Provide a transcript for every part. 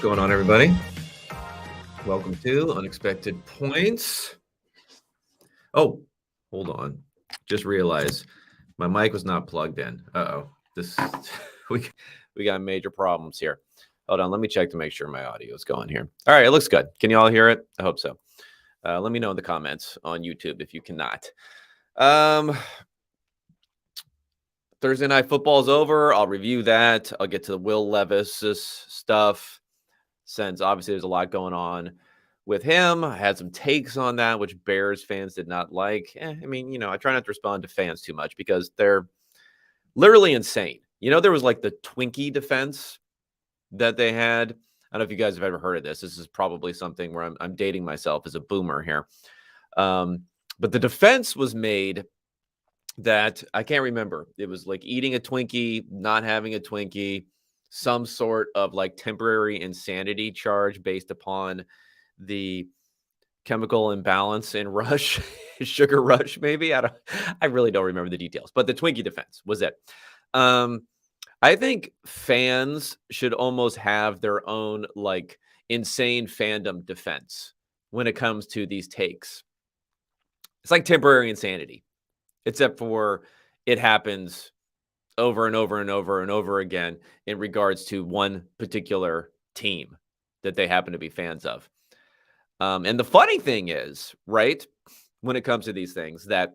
going on, everybody? Welcome to Unexpected Points. Oh, hold on. Just realized my mic was not plugged in. Uh-oh. This we got major problems here. Hold on, let me check to make sure my audio is going here. All right, it looks good. Can you all hear it? I hope so. Let me know in the comments on YouTube if you cannot. Thursday night football is over. I'll review that. I'll get to the Will Levis stuff, since obviously there's a lot going on with him. I had some takes on that, which Bears fans did not like. I mean, I try not to respond to fans too much because they're literally insane. There was like the Twinkie defense that they had. I don't know if you guys have ever heard of this. This is probably something where I'm dating myself as a boomer here. But the defense was made that I can't remember. It was like eating a Twinkie, not having a Twinkie, some sort of like temporary insanity charge based upon the chemical imbalance in Rush, Sugar Rush, maybe. I really don't remember the details, but the Twinkie defense was it. I think fans should almost have their own like insane fandom defense when it comes to these takes. It's like temporary insanity, except for it happens over and over and over and over again in regards to one particular team that they happen to be fans of. And the funny thing is, right, when it comes to these things, that,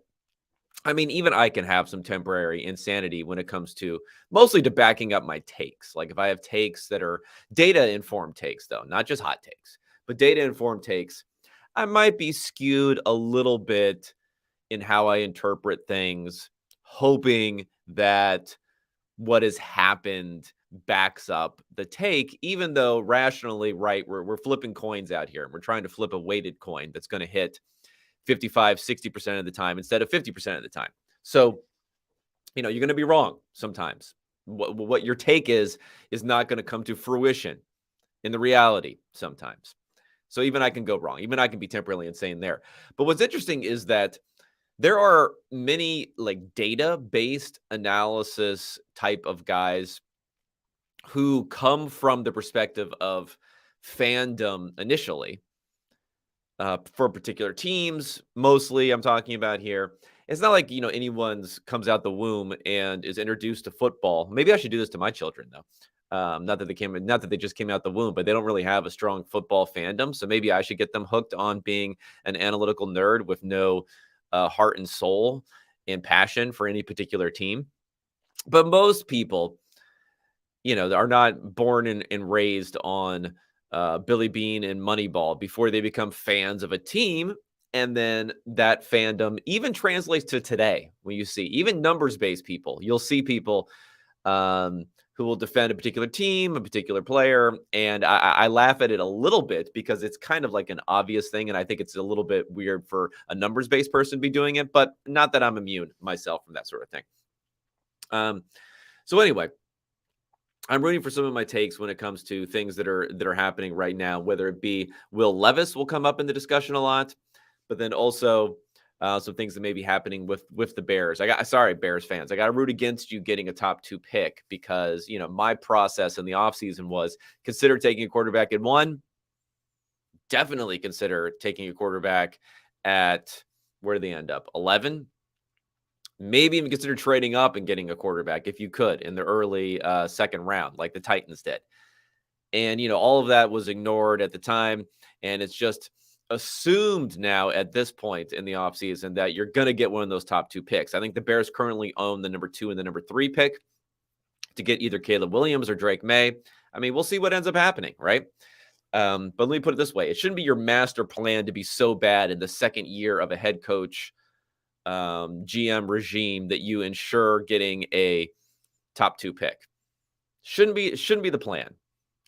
I mean, even I can have some temporary insanity when it comes to mostly to backing up my takes. Like if I have takes that are data-informed takes, though, not just hot takes, but data-informed takes, I might be skewed a little bit in how I interpret things, hoping that what has happened backs up the take, even though rationally, right, we're flipping coins out here. We're trying to flip a weighted coin that's going to hit 55, 60% of the time instead of 50% of the time. So, you're going to be wrong sometimes. What your take is not going to come to fruition in the reality sometimes. So even I can go wrong. Even I can be temporarily insane there. But what's interesting is that there are many like data-based analysis type of guys who come from the perspective of fandom initially for particular teams. Mostly I'm talking about here. It's not like, anyone's comes out the womb and is introduced to football. Maybe I should do this to my children though. Not that they just came out the womb, but they don't really have a strong football fandom. So maybe I should get them hooked on being an analytical nerd with no heart and soul and passion for any particular team. But most people, are not born and raised on Billy Bean and Moneyball before they become fans of a team. And then that fandom even translates to today. When you see even numbers-based people, you'll see people who will defend a particular team, a particular player. And I laugh at it a little bit because it's kind of like an obvious thing. And I think it's a little bit weird for a numbers-based person to be doing it, but not that I'm immune myself from that sort of thing. So anyway, I'm rooting for some of my takes when it comes to things that are happening right now, whether it be Will Levis will come up in the discussion a lot, but then also some things that may be happening with the Bears. Sorry, Bears fans. I got to root against you getting a top 2 pick because, my process in the offseason was consider taking a quarterback at 1. Definitely consider taking a quarterback at, where do they end up? 11? Maybe even consider trading up and getting a quarterback if you could in the early second round, like the Titans did. And, all of that was ignored at the time. And it's just assumed now at this point in the offseason that you're going to get one of those top 2 picks. I think the Bears currently own the number 2 and the number 3 pick to get either Caleb Williams or Drake May. I mean, we'll see what ends up happening, right? But let me put it this way. It shouldn't be your master plan to be so bad in the second year of a head coach GM regime that you ensure getting a top 2 pick. Shouldn't be the plan.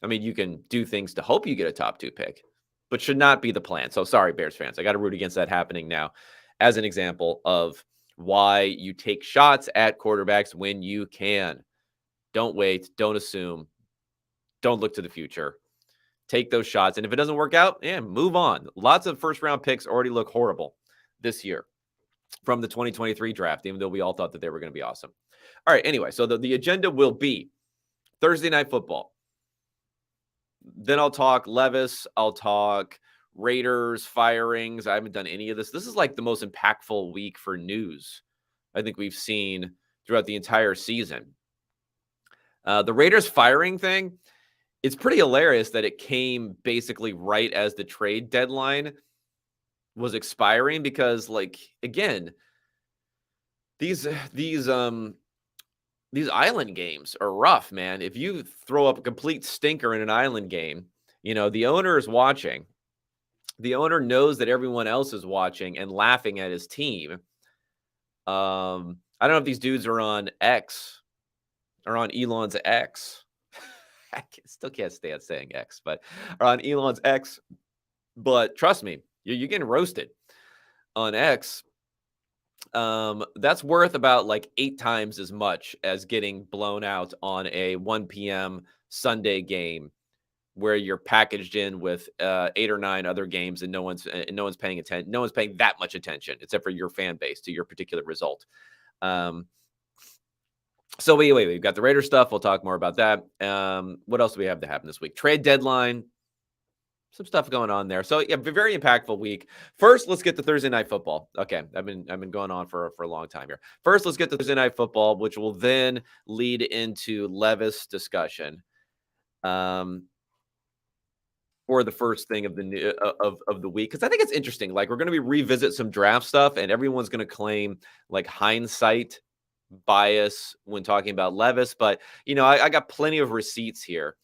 I mean, you can do things to hope you get a top 2 pick, but should not be the plan. So sorry, Bears fans. I got to root against that happening now as an example of why you take shots at quarterbacks when you can. Don't wait. Don't assume. Don't look to the future. Take those shots. And if it doesn't work out, move on. Lots of first-round picks already look horrible this year from the 2023 draft, even though we all thought that they were going to be awesome. All right, anyway, so the agenda will be Thursday Night Football. Then I'll talk Levis. I'll talk Raiders firings. I haven't done any of this. This is like the most impactful week for news I think we've seen throughout the entire season. The Raiders firing thing, it's pretty hilarious that it came basically right as the trade deadline was expiring because, like, again, these these um these island games are rough, man. If you throw up a complete stinker in an island game, the owner is watching. The owner knows that everyone else is watching and laughing at his team. I don't know if these dudes are on X or on Elon's X. Still can't stand saying X, but are on Elon's X. But trust me, you're getting roasted on X. That's worth about like 8 times as much as getting blown out on a 1 p.m. Sunday game where you're packaged in with 8 or 9 other games and no one's paying attention. No one's paying that much attention except for your fan base to your particular result. So we've got the Raiders stuff. We'll talk more about that. What else do we have to happen this week? Trade deadline. Some stuff going on there. So yeah, very impactful week. First, let's get to Thursday night football. Okay, I've been going on for a long time here. First, let's get to Thursday night football, which will then lead into Levis discussion. For the first thing of the of the week, because I think it's interesting. Like, we're going to revisit some draft stuff, and everyone's going to claim like hindsight bias when talking about Levis. But I got plenty of receipts here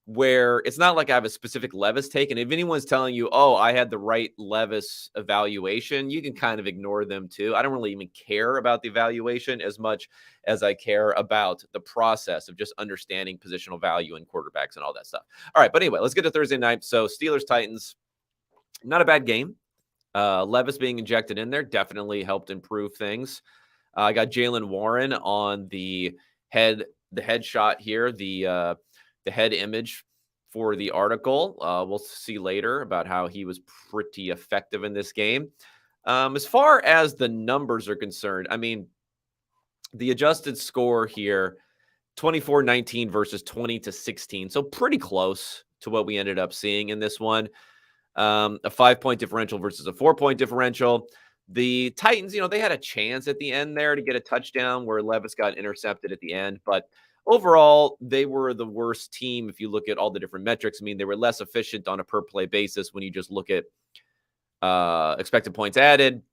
where it's not like I have a specific Levis take. And if anyone's telling you, oh, I had the right Levis evaluation, you can kind of ignore them too. I don't really even care about the evaluation as much as I care about the process of just understanding positional value in quarterbacks and all that stuff. All right. But anyway, let's get to Thursday night. So Steelers Titans, not a bad game. Levis being injected in there definitely helped improve things. I got Jaylen Warren on the headshot here, the head image for the article. We'll see later about how he was pretty effective in this game. As far as the numbers are concerned, I mean, the adjusted score here, 24-19 versus 20-16. So pretty close to what we ended up seeing in this one. A 5-point differential versus a 4-point differential. The Titans, they had a chance at the end there to get a touchdown where Levis got intercepted at the end. But overall, they were the worst team if you look at all the different metrics. I mean, they were less efficient on a per-play basis when you just look at expected points added.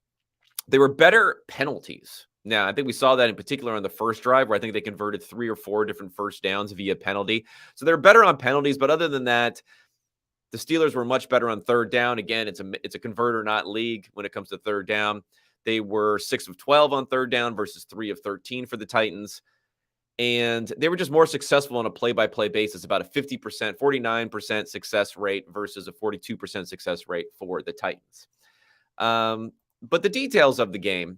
They were better penalties. Now, I think we saw that in particular on the first drive where I think they converted 3 or 4 different first downs via penalty. So they're better on penalties. But other than that, the Steelers were much better on third down. Again, it's a converter, not league when it comes to third down. They were 6 of 12 on third down versus 3 of 13 for the Titans. And they were just more successful on a play-by-play basis, about a 50%, 49% success rate versus a 42% success rate for the Titans. But the details of the game,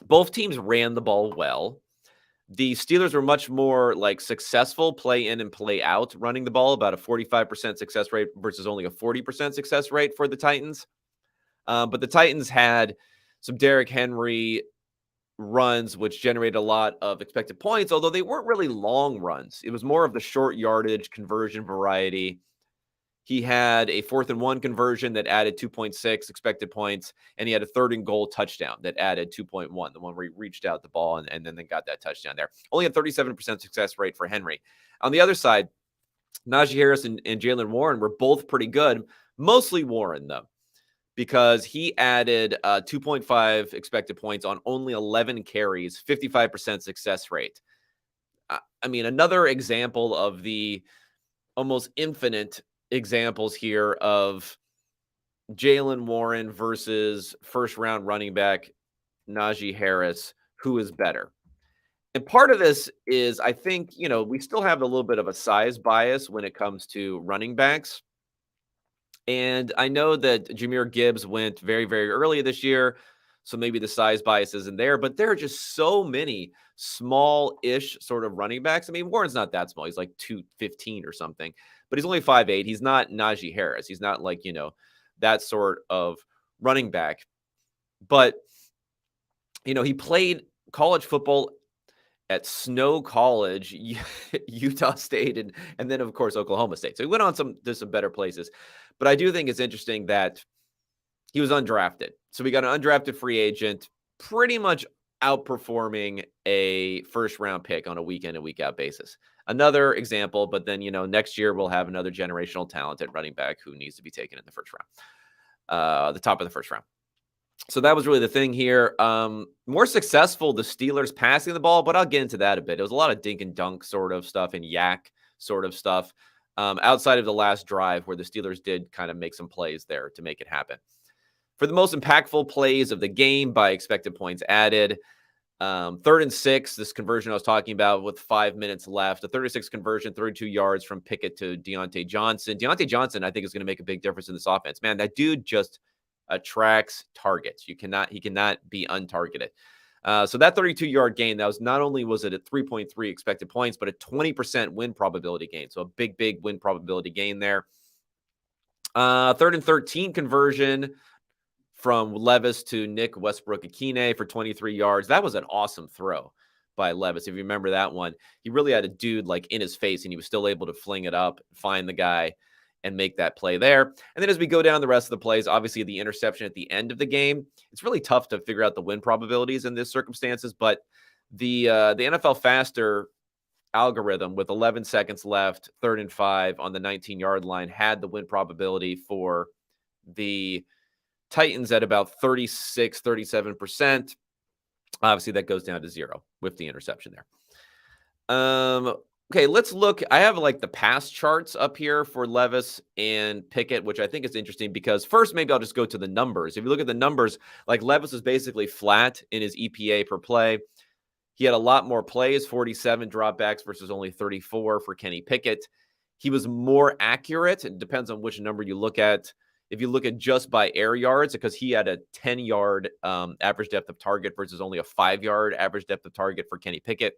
both teams ran the ball well. The Steelers were much more like successful play in and play out running the ball, about a 45% success rate versus only a 40% success rate for the Titans. But the Titans had some Derrick Henry runs, which generated a lot of expected points, although they weren't really long runs. It was more of the short yardage conversion variety. He had a 4th and 1 conversion that added 2.6 expected points, and he had a 3rd and goal touchdown that added 2.1, the one where he reached out the ball and then they got that touchdown there. Only a 37% success rate for Henry. On the other side, Najee Harris and Jaylen Warren were both pretty good, mostly Warren, though, because he added 2.5 expected points on only 11 carries, 55% success rate. I mean, another example of the almost infinite examples here of Jaylen Warren versus first-round running back Najee Harris, who is better. And part of this is, I think, we still have a little bit of a size bias when it comes to running backs. And I know that Jahmyr Gibbs went very, very early this year, so maybe the size bias isn't there, but there are just so many small-ish sort of running backs. I mean, Warren's not that small. He's like 215 or something, but he's only 5'8". He's not Najee Harris. He's not like, that sort of running back. But, he played college football at Snow College, Utah State, and then, of course, Oklahoma State. So he went on to some better places. But I do think it's interesting that he was undrafted. So we got an undrafted free agent pretty much outperforming a first-round pick on a week in and week out basis. Another example, but then, next year we'll have another generational talent at running back who needs to be taken in the first round, the top of the first round. So that was really the thing here. More successful, the Steelers passing the ball, but I'll get into that a bit. It was a lot of dink and dunk sort of stuff and yak sort of stuff outside of the last drive where the Steelers did kind of make some plays there to make it happen. For the most impactful plays of the game by expected points added, 3rd and 6, this conversion I was talking about with 5 minutes left, a 36 conversion, 32 yards from Pickett to Deontay Johnson. Deontay Johnson, I think, is going to make a big difference in this offense. Man, that dude just attracts targets. He cannot be untargeted. So that 32-yard gain, that was not only was it at 3.3 expected points, but a 20% win probability gain. So a big win probability gain there. 3rd and 13 conversion from Levis to Nick Westbrook-Akine for 23 yards. That was an awesome throw by Levis. If you remember that one, he really had a dude like in his face, and he was still able to fling it up, find the guy, and make that play there. And then as we go down the rest of the plays, obviously the interception at the end of the game, it's really tough to figure out the win probabilities in this circumstances, but the NFL Faster algorithm with 11 seconds left, 3rd and 5 on the 19-yard line had the win probability for the Titans at about 36, 37%. Obviously that goes down to 0 with the interception there. Okay, let's look. I have like the pass charts up here for Levis and Pickett, which I think is interesting because first, maybe I'll just go to the numbers. If you look at the numbers, like Levis was basically flat in his EPA per play. He had a lot more plays, 47 dropbacks versus only 34 for Kenny Pickett. He was more accurate. It depends on which number you look at. If you look at just by air yards, because he had a 10-yard average depth of target versus only a 5-yard average depth of target for Kenny Pickett.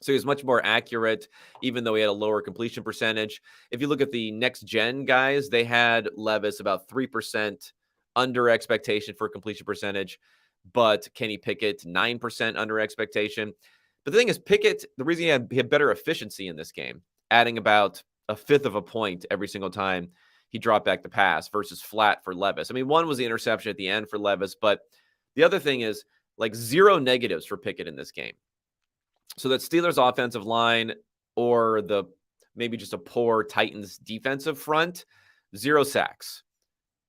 So he was much more accurate, even though he had a lower completion percentage. If you look at the next-gen guys, they had Levis about 3% under expectation for completion percentage, but Kenny Pickett, 9% under expectation. But the thing is, Pickett, the reason he had better efficiency in this game, adding about a fifth of a point every single time he dropped back the pass versus flat for Levis. I mean, one was the interception at the end for Levis, but the other thing is like 0 negatives for Pickett in this game. So that Steelers offensive line or the maybe just a poor Titans defensive front, 0 sacks.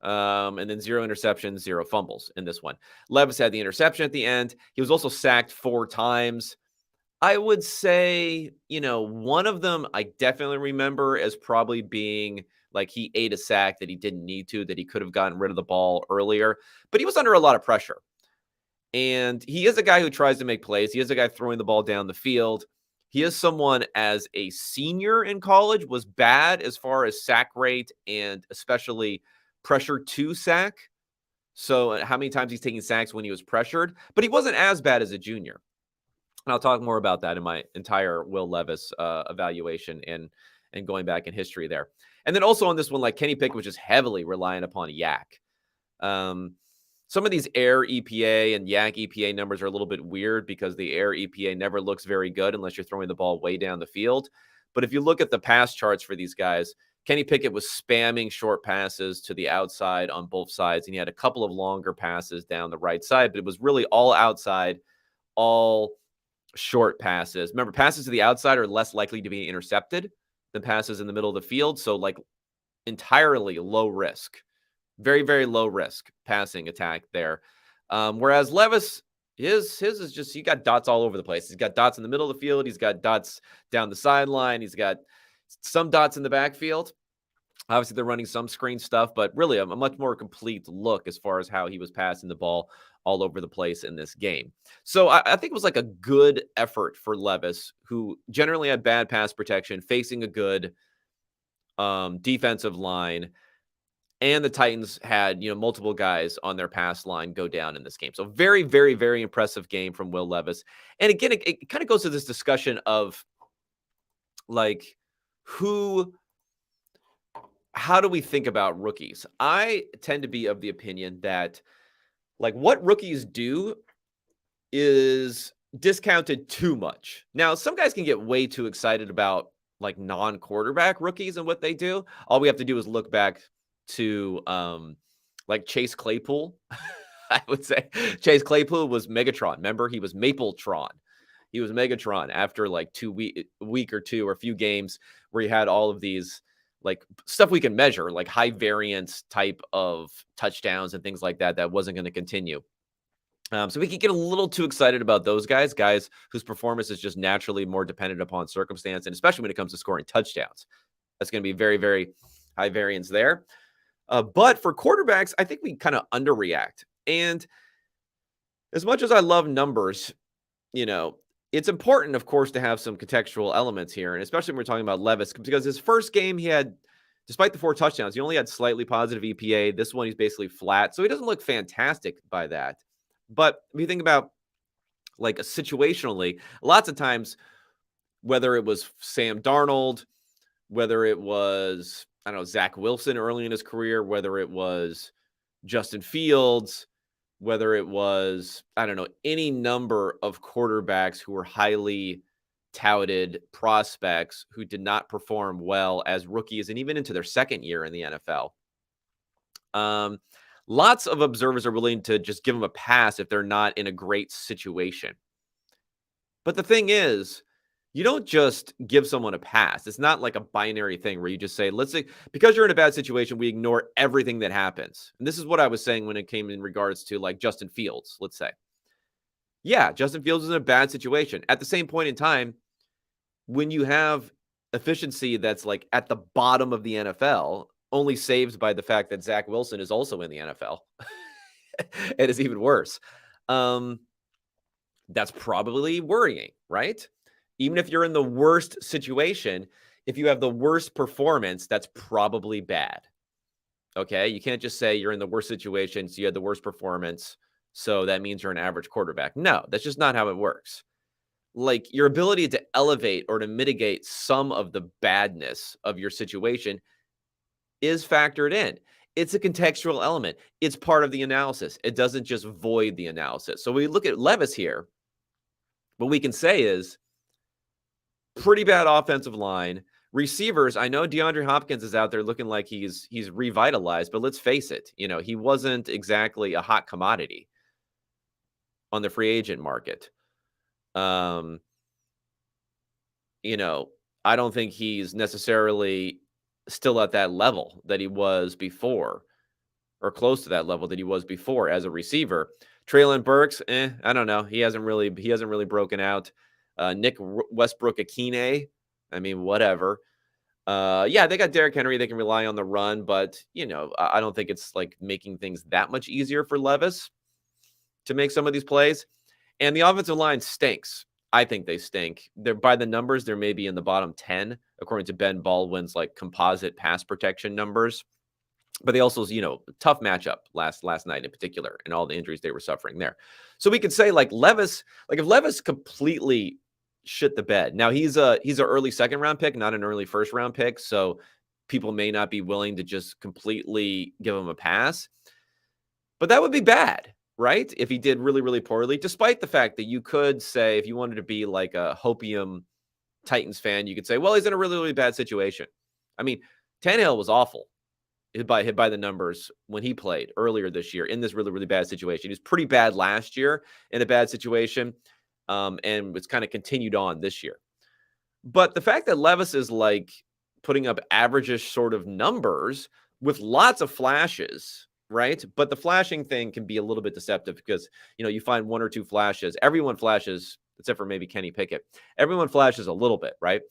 And then 0 interceptions, 0 fumbles in this one. Levis had the interception at the end. He was also sacked 4 times. I would say, one of them I definitely remember as probably being like he ate a sack that he didn't need to, that he could have gotten rid of the ball earlier. But he was under a lot of pressure. And he is a guy who tries to make plays. He is a guy throwing the ball down the field. He is someone as a senior in college was bad as far as sack rate and especially pressure to sack. So how many times he's taking sacks when he was pressured, but he wasn't as bad as a junior. And I'll talk more about that in my entire Will Levis evaluation and going back in history there. And then also on this one, like Kenny Pickett was just heavily reliant upon yak. Some of these air EPA and yak EPA numbers are a little bit weird because the air EPA never looks very good unless you're throwing the ball way down the field. But if you look at the pass charts for these guys, Kenny Pickett was spamming short passes to the outside on both sides, and he had a couple of longer passes down the right side, but it was really all outside, all short passes. Remember, passes to the outside are less likely to be intercepted than passes in the middle of the field, so like entirely low risk. Very, very low risk passing attack there. Whereas Levis, his is just, he got dots all over the place. He's got dots in the middle of the field. He's got dots down the sideline. He's got some dots in the backfield. Obviously, they're running some screen stuff, but really a much more complete look as far as how he was passing the ball all over the place in this game. So I think it was like a good effort for Levis, who generally had bad pass protection, facing a good defensive line. And the Titans had, multiple guys on their pass line go down in this game. So very, very, very impressive game from Will Levis. And again, it kind of goes to this discussion of like how do we think about rookies? I tend to be of the opinion that like what rookies do is discounted too much. Now, some guys can get way too excited about like non-quarterback rookies and what they do. All we have to do is look back to like Chase Claypool. I would say Chase Claypool was Megatron. Remember, he was Mapletron. He was Megatron after like week or two or a few games where he had all of these like stuff we can measure, like high variance type of touchdowns and things like that. That wasn't going to continue. So we could get a little too excited about those guys whose performance is just naturally more dependent upon circumstance, and especially when it comes to scoring touchdowns. That's going to be very, very high variance there. But for quarterbacks, I think we kind of underreact. And as much as I love numbers, it's important, of course, to have some contextual elements here. And especially when we're talking about Levis, because his first game, despite the 4 touchdowns, he only had slightly positive EPA. This one, he's basically flat. So he doesn't look fantastic by that. But if you think about like situationally, lots of times, whether it was Sam Darnold, whether it was, I don't know, Zach Wilson early in his career, whether it was Justin Fields, whether it was, I don't know, any number of quarterbacks who were highly touted prospects who did not perform well as rookies and even into their second year in the NFL. Lots of observers are willing to just give them a pass if they're not in a great situation. But the thing is, you don't just give someone a pass. It's not like a binary thing where you just say, let's say, because you're in a bad situation, we ignore everything that happens. And this is what I was saying when it came in regards to like Justin Fields, let's say. Yeah, Justin Fields is in a bad situation. At the same point in time, when you have efficiency that's like at the bottom of the NFL, only saved by the fact that Zach Wilson is also in the NFL. It is even worse. That's probably worrying, right? Even if you're in the worst situation, if you have the worst performance, that's probably bad. Okay? You can't just say you're in the worst situation, so you had the worst performance, so that means you're an average quarterback. No, that's just not how it works. Like your ability to elevate or to mitigate some of the badness of your situation is factored in. It's a contextual element. It's part of the analysis. It doesn't just void the analysis. So we look at Levis here. What we can say is pretty bad offensive line. Receivers, I know DeAndre Hopkins is out there looking like he's revitalized, but let's face it, he wasn't exactly a hot commodity on the free agent market. I don't think he's necessarily still at that level that he was before, or close to that level that he was before as a receiver. Treylon Burks, I don't know. He hasn't really broken out. Nick Westbrook-Akine, I mean, whatever. Yeah, they got Derrick Henry. They can rely on the run, but I don't think it's like making things that much easier for Levis to make some of these plays. And the offensive line stinks. I think they stink. They're by the numbers, they're maybe in the bottom 10, according to Ben Baldwin's like composite pass protection numbers. But they also, tough matchup last night in particular, and all the injuries they were suffering there. So we could say like Levis, like if Levis completely shit the bed. Now he's an early second round pick, not an early first round pick. So people may not be willing to just completely give him a pass. But that would be bad, right? If he did really, really poorly, despite the fact that you could say, if you wanted to be like a Hopium Titans fan, you could say, well, he's in a really, really bad situation. I mean, Tannehill was awful. Hit by the numbers when he played earlier this year in this really, really bad situation. He was pretty bad last year in a bad situation, and it's kind of continued on this year. But the fact that Levis is like putting up average-ish sort of numbers with lots of flashes, right? But the flashing thing can be a little bit deceptive because, you find one or two flashes. Everyone flashes, except for maybe Kenny Pickett. Everyone flashes a little bit, right?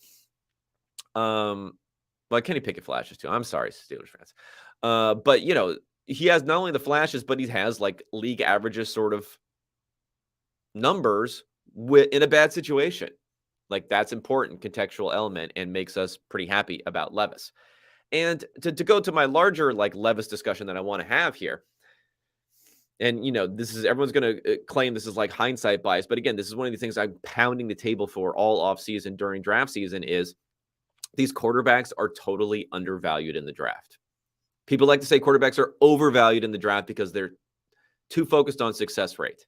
Well, Kenny Pickett flashes too. I'm sorry, Steelers fans. But, he has not only the flashes, but he has like league averages sort of numbers in a bad situation. Like that's important contextual element and makes us pretty happy about Levis. And to go to my larger like Levis discussion that I want to have here. And, this is everyone's going to claim this is like hindsight bias. But again, this is one of the things I'm pounding the table for all offseason during draft season is these quarterbacks are totally undervalued in the draft. People like to say quarterbacks are overvalued in the draft because they're too focused on success rate.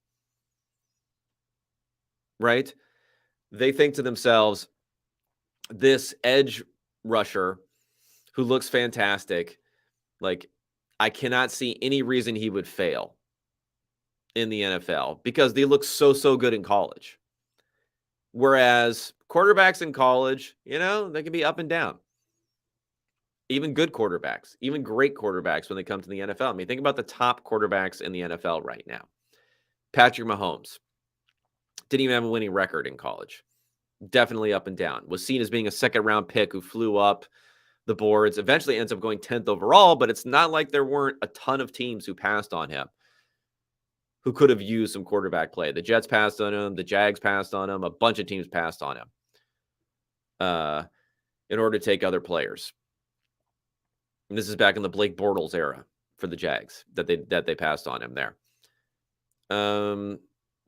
right? They think to themselves, this edge rusher who looks fantastic, like, I cannot see any reason he would fail in the NFL because they look so good in college. Whereas quarterbacks in college, they can be up and down. Even good quarterbacks, even great quarterbacks when they come to the NFL. I mean, think about the top quarterbacks in the NFL right now. Patrick Mahomes didn't even have a winning record in college. Definitely up and down. Was seen as being a second round pick who flew up the boards. Eventually ends up going 10th overall, but it's not like there weren't a ton of teams who passed on him, who could have used some quarterback play. The Jets passed on him. The Jags passed on him. A bunch of teams passed on him in order to take other players. And this is back in the Blake Bortles era for the Jags that they passed on him there.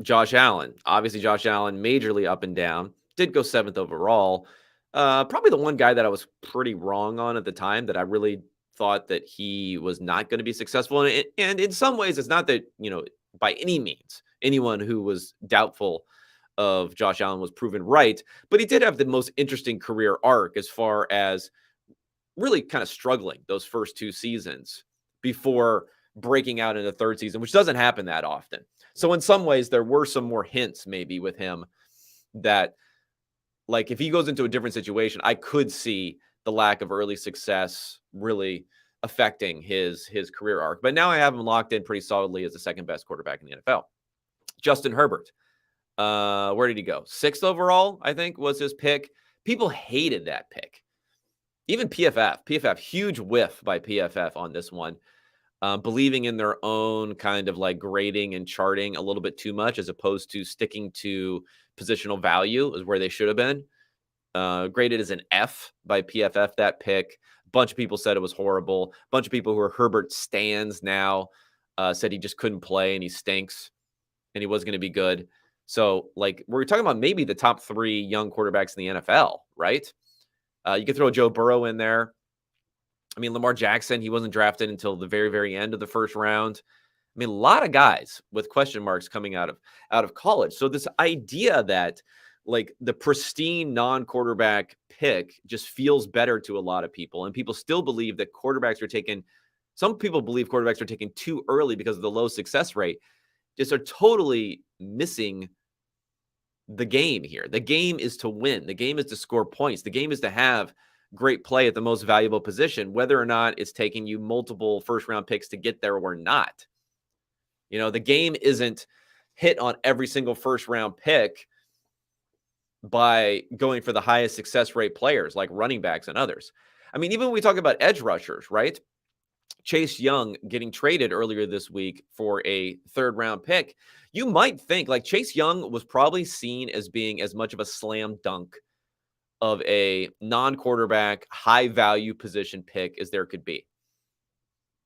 Josh Allen. Obviously, Josh Allen majorly up and down. Did go 7th overall. Probably the one guy that I was pretty wrong on at the time that I really thought that he was not going to be successful. And in some ways, it's not that, by any means, anyone who was doubtful of Josh Allen was proven right, but he did have the most interesting career arc as far as really kind of struggling those first 2 seasons before breaking out in the third season, which doesn't happen that often. So in some ways, there were some more hints maybe with him that, like, if he goes into a different situation, I could see the lack of early success really affecting his career arc. But now I have him locked in pretty solidly as the second best quarterback in the NFL. Justin Herbert. Where did he go? 6th overall, I think, was his pick. People hated that pick. Even PFF, huge whiff by PFF on this one. Believing in their own kind of like grading and charting a little bit too much, as opposed to sticking to positional value is where they should have been. Graded as an F by PFF, that pick. A bunch of people said it was horrible. A bunch of people who are Herbert stans now said he just couldn't play and he stinks and he wasn't going to be good. So, like, we're talking about maybe the top 3 young quarterbacks in the NFL, right? You could throw Joe Burrow in there. I mean, Lamar Jackson, he wasn't drafted until the very, very end of the first round. I mean, a lot of guys with question marks coming out of college. So this idea that, like, the pristine non-quarterback pick just feels better to a lot of people, and people still believe that quarterbacks are taken. Some people believe quarterbacks are taken too early because of the low success rate. Just are totally missing the game here. The game is to win. The game is to score points. The game is to have great play at the most valuable position, whether or not it's taking you multiple first-round picks to get there or not. The game isn't hit on every single first-round pick by going for the highest success rate players like running backs and others. I mean, even when we talk about edge rushers, right? Chase Young getting traded earlier this week for a 3rd-round pick, you might think, like, Chase Young was probably seen as being as much of a slam dunk of a non-quarterback, high-value position pick as there could be.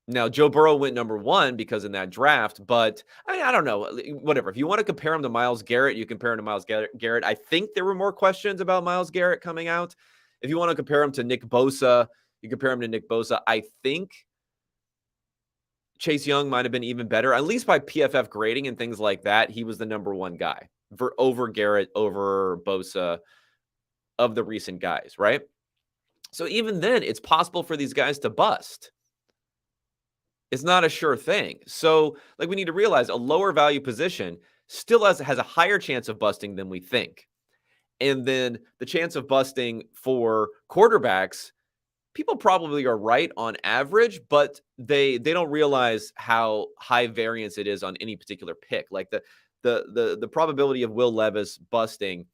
Now, Joe Burrow went number 1 because in that draft, but I mean, I don't know. Whatever. If you want to compare him to Myles Garrett, you compare him to Myles Garrett. I think there were more questions about Myles Garrett coming out. If you want to compare him to Nick Bosa, you compare him to Nick Bosa. I think Chase Young might have been even better, at least by PFF grading and things like that. He was the number 1 guy over Garrett, over Bosa, of the recent guys, right? So even then, it's possible for these guys to bust. It's not a sure thing. So, like, we need to realize a lower value position still has a higher chance of busting than we think. And then the chance of busting for quarterbacks, people probably are right on average, but they don't realize how high variance it is on any particular pick. Like the probability of Will Levis busting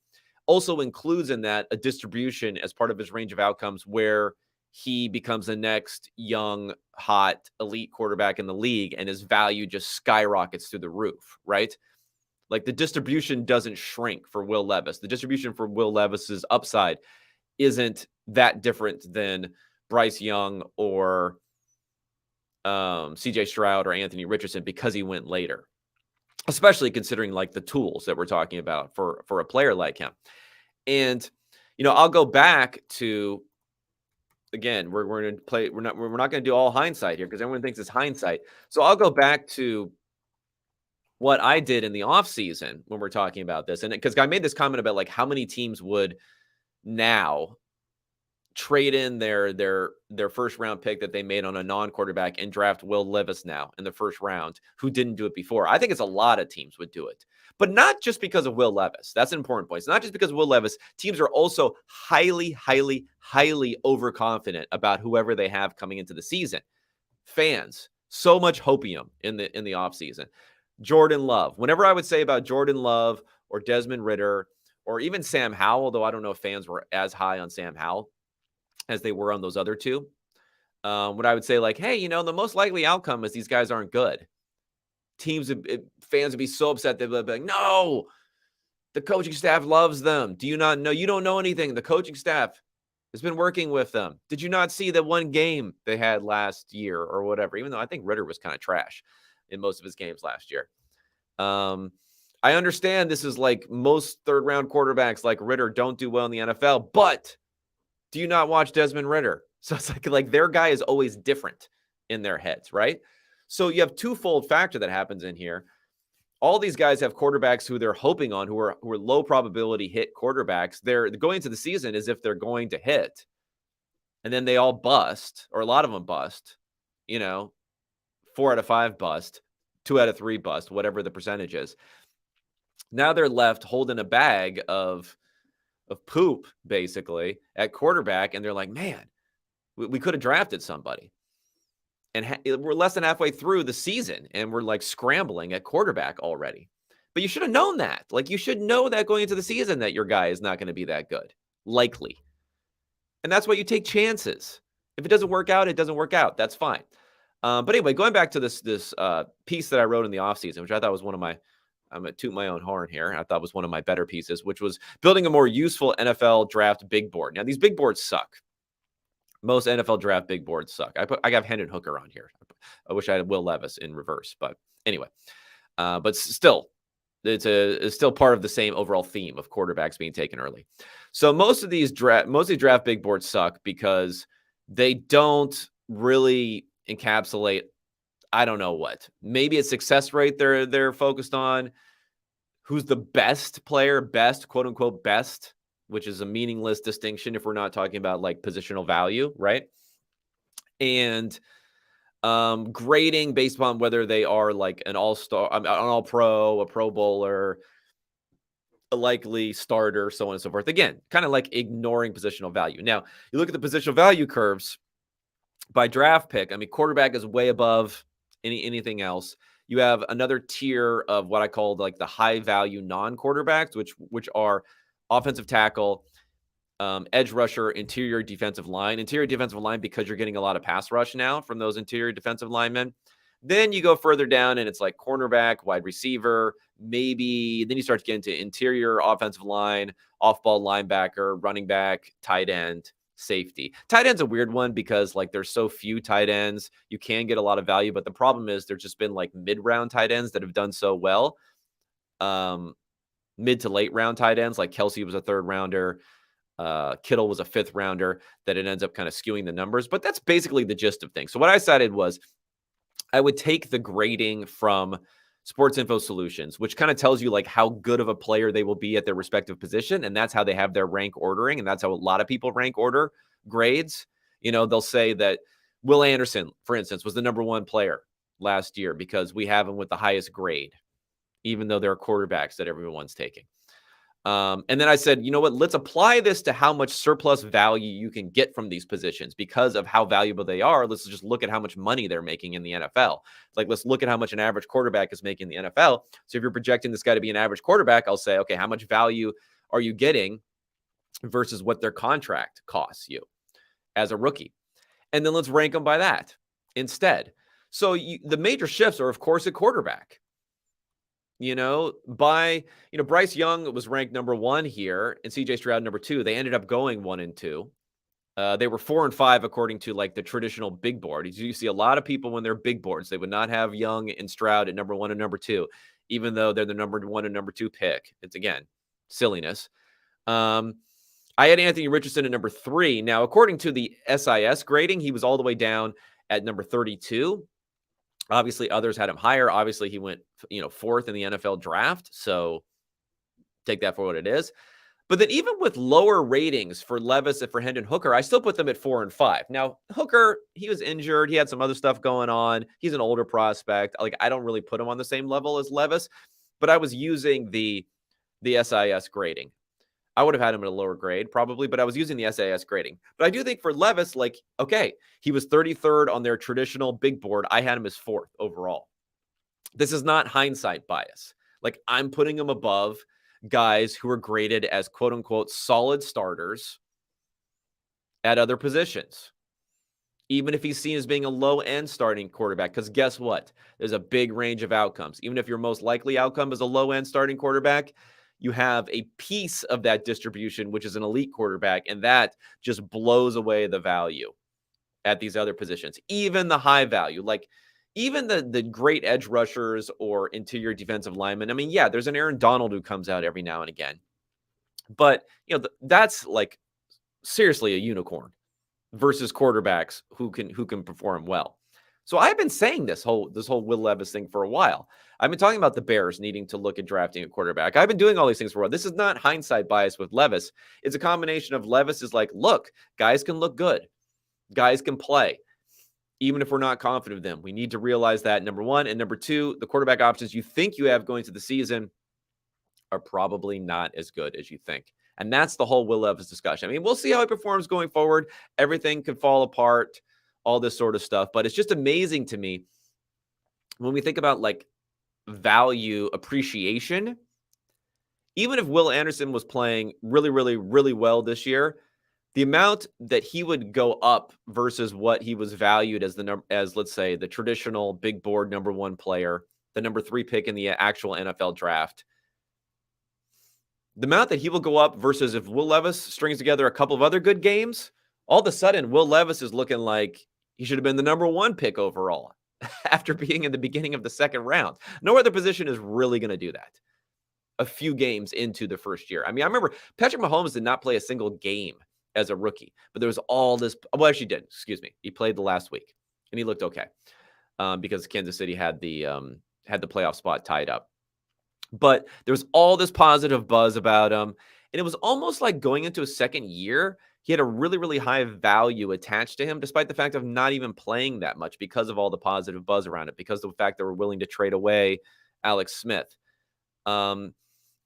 also includes in that a distribution as part of his range of outcomes where he becomes the next young, hot, elite quarterback in the league and his value just skyrockets through the roof, right? Like, the distribution doesn't shrink for Will Levis. The distribution for Will Levis's upside isn't that different than Bryce Young or CJ Stroud or Anthony Richardson because he went later, especially considering, like, the tools that we're talking about for a player like him. And, I'll go back to, again, we're going to play. We're not going to do all hindsight here because everyone thinks it's hindsight. So I'll go back to what I did in the offseason when we're talking about this, and because I made this comment about like how many teams would now trade in their first round pick that they made on a non-quarterback and draft Will Levis now in the first round, who didn't do it before. I think it's a lot of teams would do it, but not just because of Will Levis. That's an important point. It's not just because of Will Levis. Teams are also highly, highly, highly overconfident about whoever they have coming into the season. Fans, so much hopium in the offseason. Jordan Love. Whenever I would say about Jordan Love or Desmond Ridder or even Sam Howell, although I don't know if fans were as high on Sam Howell as they were on those other two, what I would say, like, hey, the most likely outcome is these guys aren't good. Fans would be so upset. They'd be like, no, the coaching staff loves them. Do you not know? You don't know anything. The coaching staff has been working with them. Did you not see that one game they had last year or whatever? Even though I think Ridder was kind of trash in most of his games last year. I understand this is like most third-round quarterbacks like Ridder don't do well in the NFL, but do you not watch Desmond Ridder? So it's like their guy is always different in their heads, right? So you have twofold factor that happens in here. All these guys have quarterbacks who they're hoping on, who are low probability hit quarterbacks. They're going into the season as if they're going to hit, and then they all bust, or a lot of them bust. 4 out of 5 bust, 2 out of 3 bust, whatever the percentage is. Now they're left holding a bag of poop, basically, at quarterback, and they're like, man, we could have drafted somebody. And we're less than halfway through the season, and we're like scrambling at quarterback already. But you should have known that. Like, you should know that going into the season that your guy is not going to be that good, likely. And that's why you take chances. If it doesn't work out, it doesn't work out. That's fine. But anyway, going back to this piece that I wrote in the offseason, which I thought was one of my, I'm going to toot my own horn here, I thought was one of my better pieces, which was building a more useful NFL draft big board. Now, these big boards suck. Most NFL draft big boards suck. I got Hendon Hooker on here. I wish I had Will Levis in reverse, but anyway. But still, it's still part of the same overall theme of quarterbacks being taken early. So most of these draft big boards suck because they don't really encapsulate, I don't know what. Maybe it's success rate they're focused on. Who's the best player, quote unquote best, which is a meaningless distinction if we're not talking about like positional value, right? And grading based upon whether they are like an all-star, an all-pro, a pro bowler, a likely starter, so on and so forth. Again, kind of like ignoring positional value. Now, you look at the positional value curves by draft pick. I mean, quarterback is way above anything else. You have another tier of what I call like the high value non-quarterbacks, which are offensive tackle, edge rusher, interior defensive line. Interior defensive line because you're getting a lot of pass rush now from those interior defensive linemen. Then you go further down and it's like cornerback, wide receiver, maybe. Then you start to get into interior offensive line, off-ball linebacker, running back, tight end, safety. Tight end's a weird one because like there's so few tight ends. You can get a lot of value, but the problem is there's just been like mid-round tight ends that have done so well. Mid to late round tight ends, like Kelsey was a 3rd rounder. Kittle was a 5th rounder, that it ends up kind of skewing the numbers. But that's basically the gist of things. So what I decided was I would take the grading from Sports Info Solutions, which kind of tells you like how good of a player they will be at their respective position. And that's how they have their rank ordering. And that's how a lot of people rank order grades. They'll say that Will Anderson, for instance, was the number 1 player last year because we have him with the highest grade, even though there are quarterbacks that everyone's taking. And then I said, you know what, let's apply this to how much surplus value you can get from these positions because of how valuable they are. Let's just look at how much money they're making in the NFL. Like, let's look at how much an average quarterback is making in the NFL. So if you're projecting this guy to be an average quarterback, I'll say, okay, how much value are you getting versus what their contract costs you as a rookie? And then let's rank them by that instead. So the major shifts are, of course, at quarterback. Bryce Young was ranked number 1 here and CJ Stroud number 2. They ended up going 1 and 2. They were 4 and 5 according to like the traditional big board. You see a lot of people when they're big boards, they would not have Young and Stroud at number 1 and number 2, even though they're the number 1 and number 2 pick. It's again, silliness. I had Anthony Richardson at number 3. Now, according to the SIS grading, he was all the way down at number 32. Obviously, others had him higher. Obviously, he went, fourth in the NFL draft. So take that for what it is. But then even with lower ratings for Levis and for Hendon Hooker, I still put them at 4 and 5. Now, Hooker, he was injured. He had some other stuff going on. He's an older prospect. Like, I don't really put him on the same level as Levis, but I was using the SIS grading. I would have had him at a lower grade probably, but I was using the SIS grading. But I do think for Levis, like, okay, he was 33rd on their traditional big board. I had him as 4th overall. This is not hindsight bias. Like, I'm putting him above guys who are graded as quote unquote solid starters at other positions, even if he's seen as being a low end starting quarterback. Because guess what? There's a big range of outcomes. Even if your most likely outcome is a low end starting quarterback, you have a piece of that distribution, which is an elite quarterback, and that just blows away the value at these other positions, even the high value, like even the great edge rushers or interior defensive linemen. I mean, yeah, there's an Aaron Donald who comes out every now and again, but that's like seriously a unicorn versus quarterbacks who can perform well. So I've been saying this whole Will Levis thing for a while. I've been talking about the Bears needing to look at drafting a quarterback. I've been doing all these things for a while. This is not hindsight bias with Levis. It's a combination of Levis is like, look, guys can look good. Guys can play. Even if we're not confident of them, we need to realize that, number one. And number two, the quarterback options you think you have going to the season are probably not as good as you think. And that's the whole Will Levis discussion. I mean, we'll see how he performs going forward. Everything could fall apart, all this sort of stuff. But it's just amazing to me when we think about like value appreciation. Even if Will Anderson was playing really, really, really well this year, the amount that he would go up versus what he was valued as let's say the traditional big board number 1 player, the number 3 pick in the actual NFL draft, the amount that he will go up versus if Will Levis strings together a couple of other good games, all of a sudden Will Levis is looking like he should have been the number 1 pick overall after being in the beginning of the second round. No other position is really going to do that a few games into the first year. I mean, I remember Patrick Mahomes did not play a single game as a rookie, but there was all this. Well, actually, did. Excuse me. He played the last week, and he looked okay because Kansas City had the playoff spot tied up. But there was all this positive buzz about him, and it was almost like going into a second year, he had a really, really high value attached to him, despite the fact of not even playing that much because of all the positive buzz around it, because of the fact they were willing to trade away Alex Smith.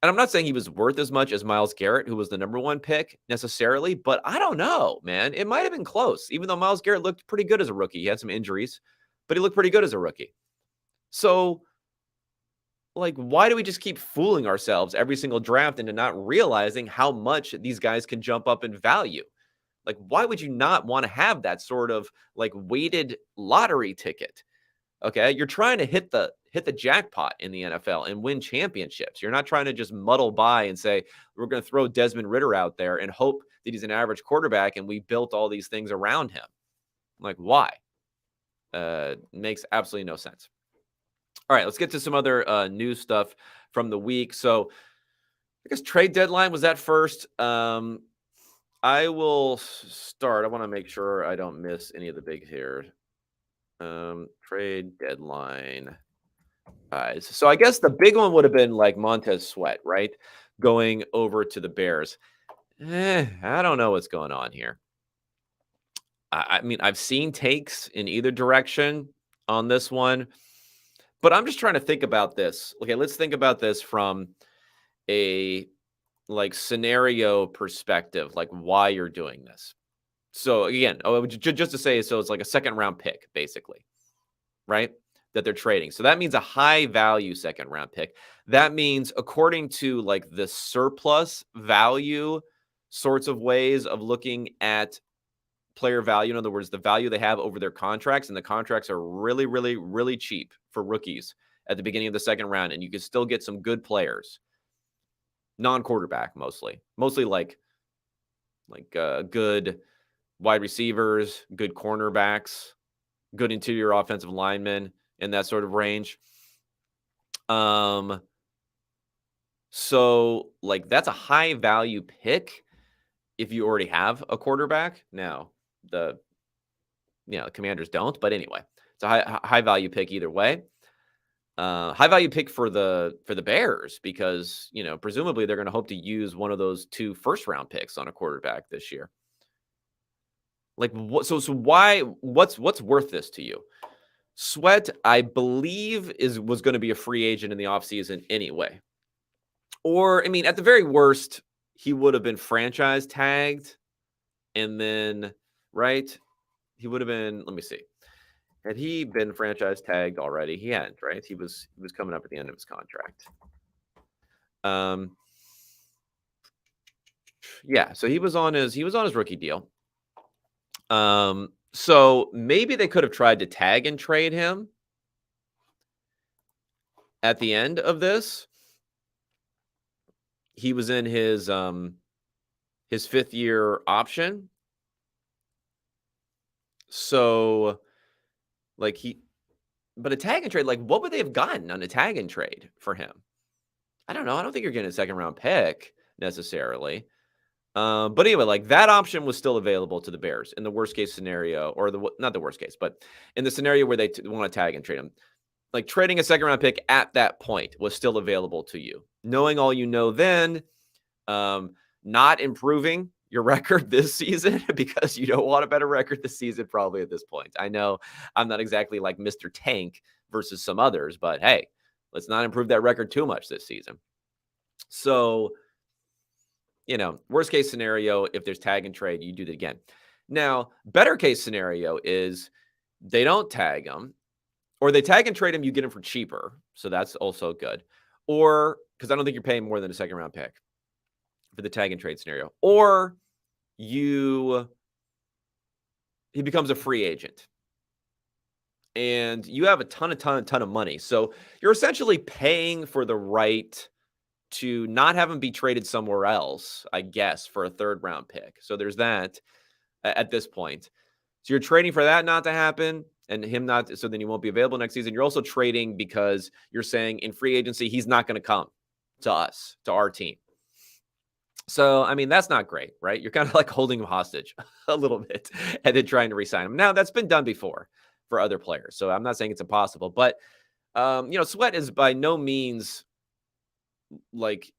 And I'm not saying he was worth as much as Myles Garrett, who was the number 1 pick necessarily, but I don't know, man. It might have been close, even though Myles Garrett looked pretty good as a rookie. He had some injuries, but he looked pretty good as a rookie. So, like, why do we just keep fooling ourselves every single draft into not realizing how much these guys can jump up in value? Like, why would you not want to have that sort of like weighted lottery ticket? Okay, you're trying to hit the jackpot in the NFL and win championships. You're not trying to just muddle by and say we're going to throw Desmond Ridder out there and hope that he's an average quarterback and we built all these things around him. Like, why? Makes absolutely no sense. All right, let's get to some other news stuff from the week. So I guess trade deadline was that first. I will start. I want to make sure I don't miss any of the big here. Trade deadline. So I guess the big one would have been like Montez Sweat, right? Going over to the Bears. I don't know what's going on here. I mean, I've seen takes in either direction on this one, but I'm just trying to think about this. Okay, let's think about this from a like scenario perspective, like why you're doing this. So again, just to say, so it's like a second round pick, basically, right? That they're trading. So that means a high value second round pick. That means according to like the surplus value sorts of ways of looking at player value. In other words, the value they have over their contracts, and the contracts are really, really, really cheap for rookies at the beginning of the second round. And you can still get some good players, non-quarterback mostly like good wide receivers, good cornerbacks, good interior offensive linemen in that sort of range. So like that's a high value pick if you already have a quarterback. Now the Commanders don't, but anyway, It's a high value pick either way. High value pick for the Bears because, presumably they're going to hope to use one of those 2 first-round picks on a quarterback this year. Like, what so why what's worth this to you? Sweat, I believe, was gonna be a free agent in the offseason anyway. Or, I mean, at the very worst, he would have been franchise tagged and then right? He would have been, let me see. Had he been franchise tagged already? He hadn't, right? He was coming up at the end of his contract. Um, yeah, so he was on his rookie deal. So maybe they could have tried to tag and trade him at the end of this. He was in his 5th year option. So like but a tag and trade, like what would they have gotten on a tag and trade for him? I don't know. I don't think you're getting a second round pick necessarily. But anyway, like that option was still available to the Bears in the worst case scenario, or not the worst case, but in the scenario where they want to tag and trade him. Like trading a second round pick at that point was still available to you. Knowing all you know then, not improving your record this season because you don't want a better record this season probably at this point. I know I'm not exactly like Mr. Tank versus some others, but hey, let's not improve that record too much this season. So, worst case scenario, if there's tag and trade, you do that again. Now, better case scenario is they don't tag them, or they tag and trade him, you get him for cheaper. So that's also good. Or because I don't think you're paying more than a second round pick for the tag and trade scenario. Or he becomes a free agent. And you have a ton of money. So you're essentially paying for the right to not have him be traded somewhere else, I guess, for a 3rd round pick. So there's that at this point. So you're trading for that not to happen and him not, so then he won't be available next season. You're also trading because you're saying in free agency, he's not going to come to us, to our team. So, I mean, that's not great, right? You're kind of like holding him hostage a little bit and then trying to resign him. Now, that's been done before for other players. So I'm not saying it's impossible, but, Sweat is by no means like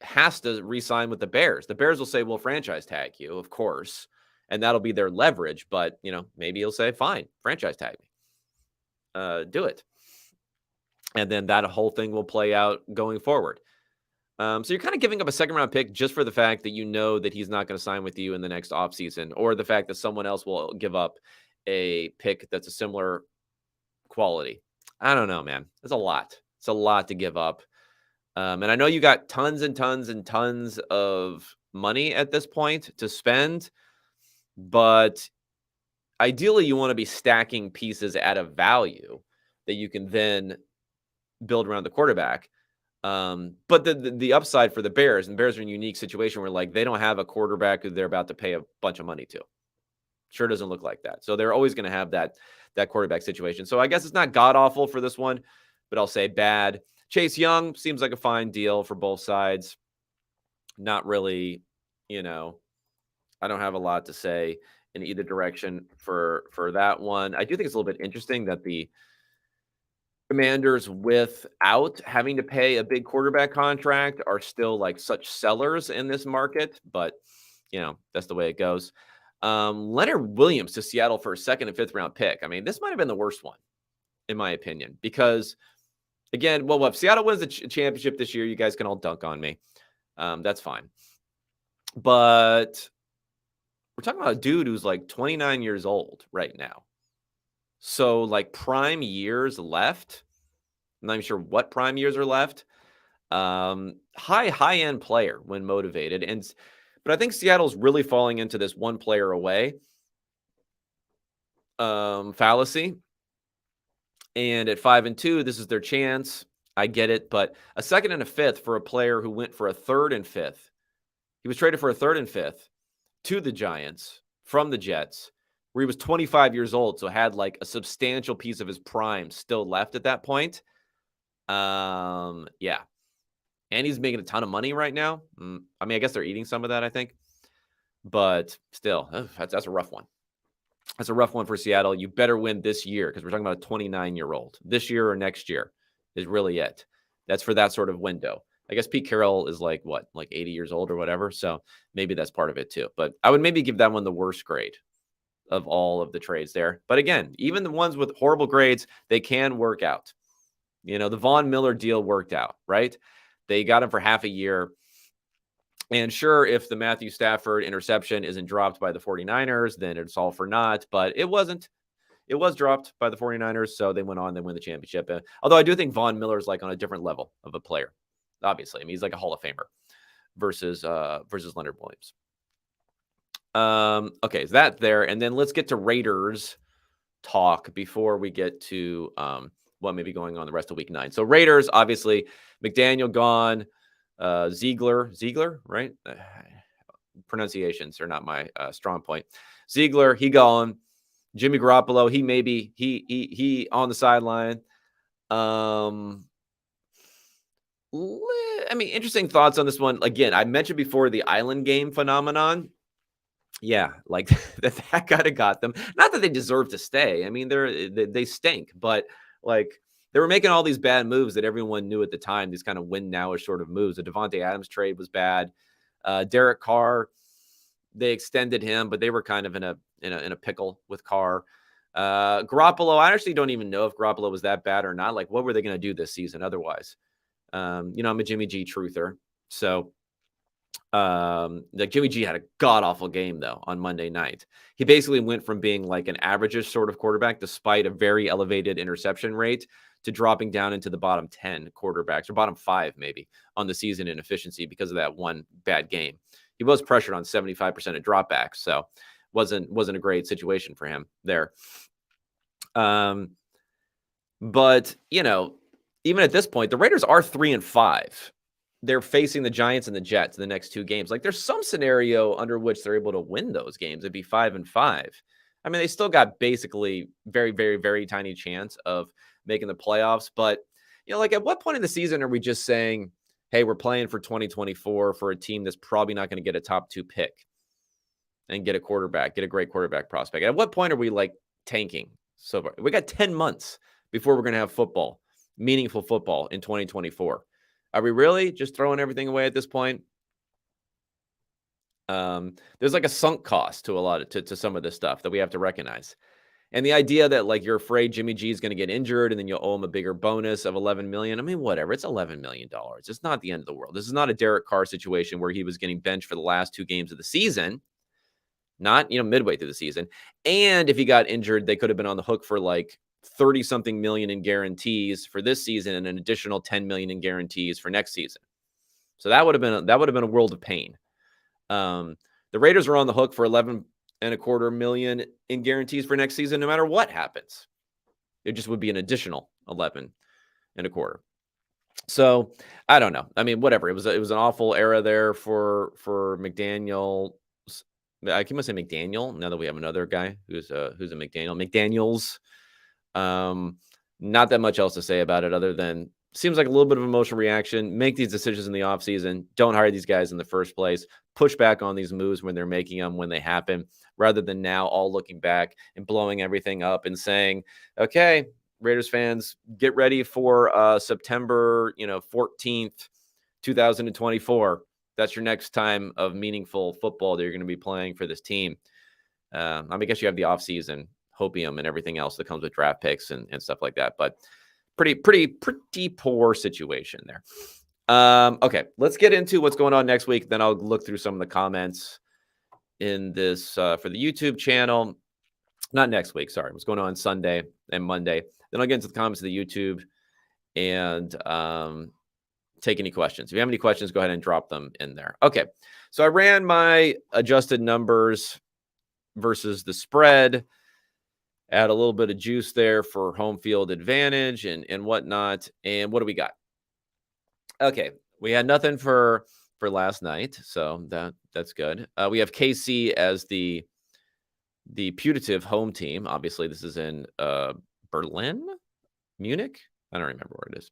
has to resign with the Bears. The Bears will say, "We'll franchise tag you, of course," and that'll be their leverage. But maybe he'll say, "Fine, franchise tag me, do it," and then that whole thing will play out going forward. So you're kind of giving up a second round pick just for the fact that you know that he's not going to sign with you in the next offseason, or the fact that someone else will give up a pick that's a similar quality. I don't know, man. It's a lot. It's a lot to give up. And I know you got tons and tons and tons of money at this point to spend, but ideally you want to be stacking pieces at a value that you can then build around the quarterback. But the upside for the Bears, and the Bears are in a unique situation where like they don't have a quarterback who they're about to pay a bunch of money to. Sure doesn't look like that. So they're always going to have that quarterback situation. So I guess it's not god awful for this one, but I'll say bad. Chase Young seems like a fine deal for both sides. Not really, I don't have a lot to say in either direction for that one. I do think it's a little bit interesting that the Commanders, without having to pay a big quarterback contract, are still like such sellers in this market, but that's the way it goes. Leonard Williams to Seattle for a 2nd and 5th round pick. I mean, this might have been the worst one, in my opinion, because again, well, if Seattle wins the championship this year, you guys can all dunk on me. That's fine. But we're talking about a dude who's like 29 years old right now. So like prime years left. I'm not even sure what prime years are left. High end player when motivated. But I think Seattle's really falling into this one player away fallacy. And at 5-2, this is their chance. I get it, but a 2nd and a 5th for a player who went for a 3rd and 5th. He was traded for a 3rd and 5th to the Giants from the Jets, where he was 25 years old, so had like a substantial piece of his prime still left at that point. Yeah. And he's making a ton of money right now. I mean, I guess they're eating some of that, I think. But still, that's a rough one. That's a rough one for Seattle. You better win this year because we're talking about a 29-year-old. This year or next year is really it. That's for that sort of window. I guess Pete Carroll is like 80 years old or whatever. So maybe that's part of it too. But I would maybe give that one the worst grade of all of the trades there. But again, even the ones with horrible grades, they can work out. The Von Miller deal worked out, right? They got him for half a year. And sure, if the Matthew Stafford interception isn't dropped by the 49ers, then it's all for naught. But it wasn't. It was dropped by the 49ers, so they went on, they win the championship. Although I do think Von Miller is like on a different level of a player, obviously. I mean, he's like a Hall of Famer versus Leonard Williams. Okay, is that there? And then let's get to Raiders talk before we get to what may be going on the rest of week 9. So Raiders, obviously, McDaniel gone, Ziegler, right? Pronunciations are not my strong point. Ziegler, he gone. Jimmy Garoppolo, he on the sideline. I mean, interesting thoughts on this one. Again, I mentioned before the island game phenomenon. Yeah, like that kind of got them. Not that they deserve to stay. I mean, they stink, but like they were making all these bad moves that everyone knew at the time. These kind of win nowish sort of moves. The Devontae Adams trade was bad. Derek Carr, they extended him, but they were kind of in a pickle with Carr. Garoppolo, I actually don't even know if Garoppolo was that bad or not. Like, what were they going to do this season otherwise? I'm a Jimmy G truther. So, like Jimmy G had a god-awful game, though, on Monday night. He basically went from being like an average-ish sort of quarterback, despite a very elevated interception rate, to dropping down into the bottom 10 quarterbacks, or bottom 5 maybe, on the season in efficiency because of that one bad game. He was pressured on 75% of dropbacks, so wasn't a great situation for him there. But even at this point, the Raiders are 3-5. They're facing the Giants and the Jets in the next 2 games. Like, there's some scenario under which they're able to win those games. It'd be 5-5. I mean, they still got basically very, very, very tiny chance of making the playoffs. But like, at what point in the season are we just saying, hey, we're playing for 2024 for a team that's probably not going to get a top 2 pick and get a great quarterback prospect? At what point are we like tanking? So we got 10 months before we're going to have meaningful football in 2024. Are we really just throwing everything away at this point? There's like a sunk cost to some of this stuff that we have to recognize. And the idea that like you're afraid Jimmy G is going to get injured and then you'll owe him a bigger bonus of $11 million. I mean, whatever. It's $11 million. It's not the end of the world. This is not a Derek Carr situation where he was getting benched for the last 2 games of the season, not midway through the season. And if he got injured, they could have been on the hook for like 30-something million in guarantees for this season and an additional 10 million in guarantees for next season. So that would have been a world of pain. The Raiders are on the hook for 11.25 million in guarantees for next season, no matter what happens. It just would be an additional 11.25. So I don't know. I mean, whatever. It was an awful era there for McDaniel. I keep on saying McDaniel now that we have another guy who's a McDaniels. Not that much else to say about it other than seems like a little bit of emotional reaction. Make these decisions in the offseason. Don't hire these guys in the first place. Push back on these moves when they're making them, when they happen, rather than now all looking back and blowing everything up and saying, okay, Raiders fans, get ready for September 14th, 2024. That's your next time of meaningful football that you're going to be playing for this team. I guess you have the offseason hopium and everything else that comes with draft picks and stuff like that. But pretty poor situation there. Okay, let's get into what's going on next week. Then I'll look through some of the comments in this for the YouTube channel. Not next week, sorry. What's going on Sunday and Monday. Then I'll get into the comments of the YouTube and take any questions. If you have any questions, go ahead and drop them in there. Okay, so I ran my adjusted numbers versus the spread. Add a little bit of juice there for home field advantage and whatnot. And what do we got? Okay, we had nothing for last night, so that's good. We have KC as the putative home team. Obviously, this is in Berlin, Munich. I don't remember where it is.